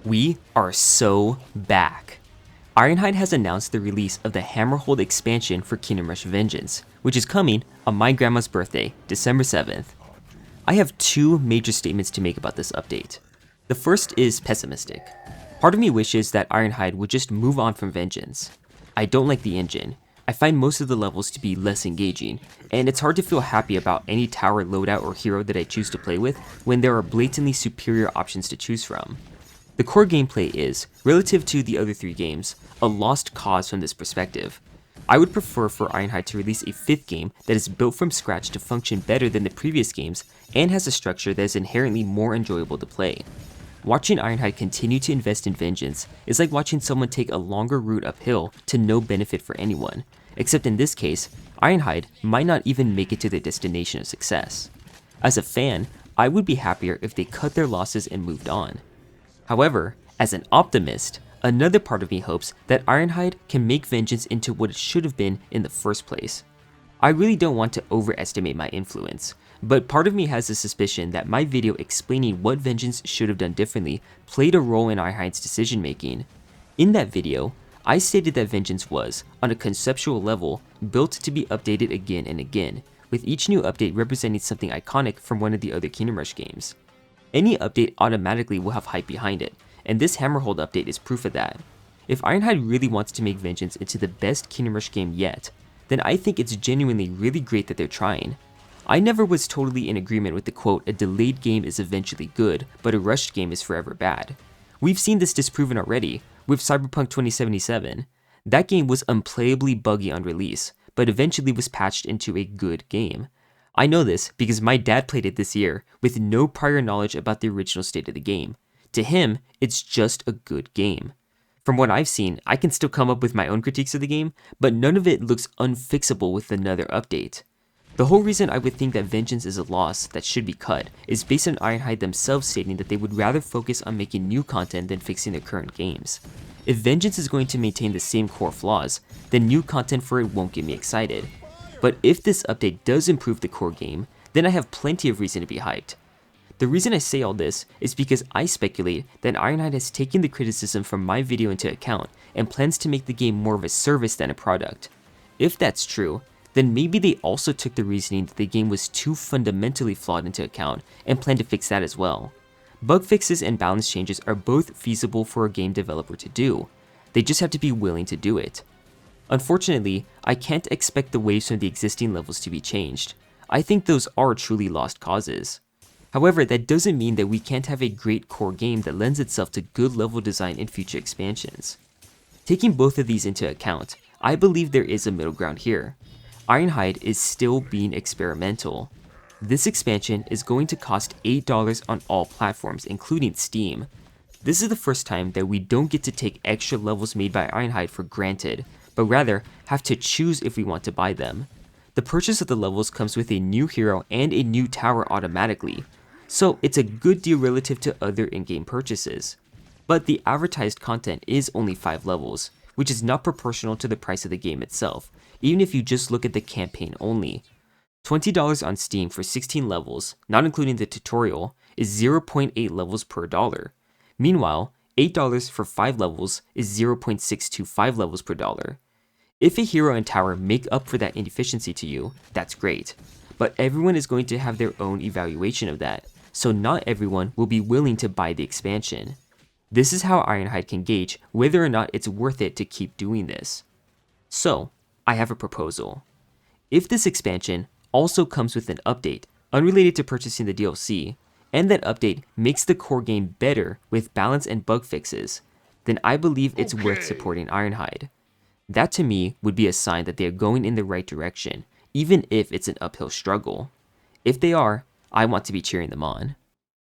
We are so back. Ironhide has announced the release of the Hammerhold expansion for Kingdom Rush Vengeance, which is coming on my grandma's birthday, December 7th. I have two major statements to make about this update. The first is pessimistic. Part of me wishes that Ironhide would just move on from Vengeance. I don't like the engine. I find most of the levels to be less engaging, and it's hard to feel happy about any tower loadout or hero that I choose to play with when there are blatantly superior options to choose from. The core gameplay is, relative to the other three games, a lost cause from this perspective. I would prefer for Ironhide to release a fifth game that is built from scratch to function better than the previous games and has a structure that is inherently more enjoyable to play. Watching Ironhide continue to invest in Vengeance is like watching someone take a longer route uphill to no benefit for anyone, except in this case, Ironhide might not even make it to their destination of success. As a fan, I would be happier if they cut their losses and moved on. However, as an optimist, another part of me hopes that Ironhide can make Vengeance into what it should have been in the first place. I really don't want to overestimate my influence, but part of me has a suspicion that my video explaining what Vengeance should have done differently played a role in Ironhide's decision making. In that video, I stated that Vengeance was, on a conceptual level, built to be updated again and again, with each new update representing something iconic from one of the other Kingdom Rush games. Any update automatically will have hype behind it, and this Hammerhold update is proof of that. If Ironhide really wants to make Vengeance into the best Kingdom Rush game yet, then I think it's genuinely really great that they're trying. I never was totally in agreement with the quote, "a delayed game is eventually good, but a rushed game is forever bad." We've seen this disproven already, with Cyberpunk 2077. That game was unplayably buggy on release, but eventually was patched into a good game. I know this because my dad played it this year with no prior knowledge about the original state of the game. To him, it's just a good game. From what I've seen, I can still come up with my own critiques of the game, but none of it looks unfixable with another update. The whole reason I would think that Vengeance is a loss that should be cut is based on Ironhide themselves stating that they would rather focus on making new content than fixing their current games. If Vengeance is going to maintain the same core flaws, then new content for it won't get me excited. But if this update does improve the core game, then I have plenty of reason to be hyped. The reason I say all this is because I speculate that Ironhide has taken the criticism from my video into account and plans to make the game more of a service than a product. If that's true, then maybe they also took the reasoning that the game was too fundamentally flawed into account and plan to fix that as well. Bug fixes and balance changes are both feasible for a game developer to do. They just have to be willing to do it. Unfortunately, I can't expect the waves from the existing levels to be changed. I think those are truly lost causes. However, that doesn't mean that we can't have a great core game that lends itself to good level design in future expansions. Taking both of these into account, I believe there is a middle ground here. Ironhide is still being experimental. This expansion is going to cost $8 on all platforms, including Steam. This is the first time that we don't get to take extra levels made by Ironhide for granted, but rather have to choose if we want to buy them. The purchase of the levels comes with a new hero and a new tower automatically, so it's a good deal relative to other in-game purchases. But the advertised content is only 5 levels, which is not proportional to the price of the game itself, even if you just look at the campaign only. $20 on Steam for 16 levels, not including the tutorial, is 0.8 levels per dollar. Meanwhile, $8 for 5 levels is 0.625 levels per dollar. If a hero and tower make up for that inefficiency to you, that's great. But everyone is going to have their own evaluation of that, so not everyone will be willing to buy the expansion. This is how Ironhide can gauge whether or not it's worth it to keep doing this. So, I have a proposal. If this expansion also comes with an update, unrelated to purchasing the DLC, and that update makes the core game better with balance and bug fixes, then I believe it's worth supporting Ironhide. That to me would be a sign that they are going in the right direction, even if it's an uphill struggle. If they are, I want to be cheering them on.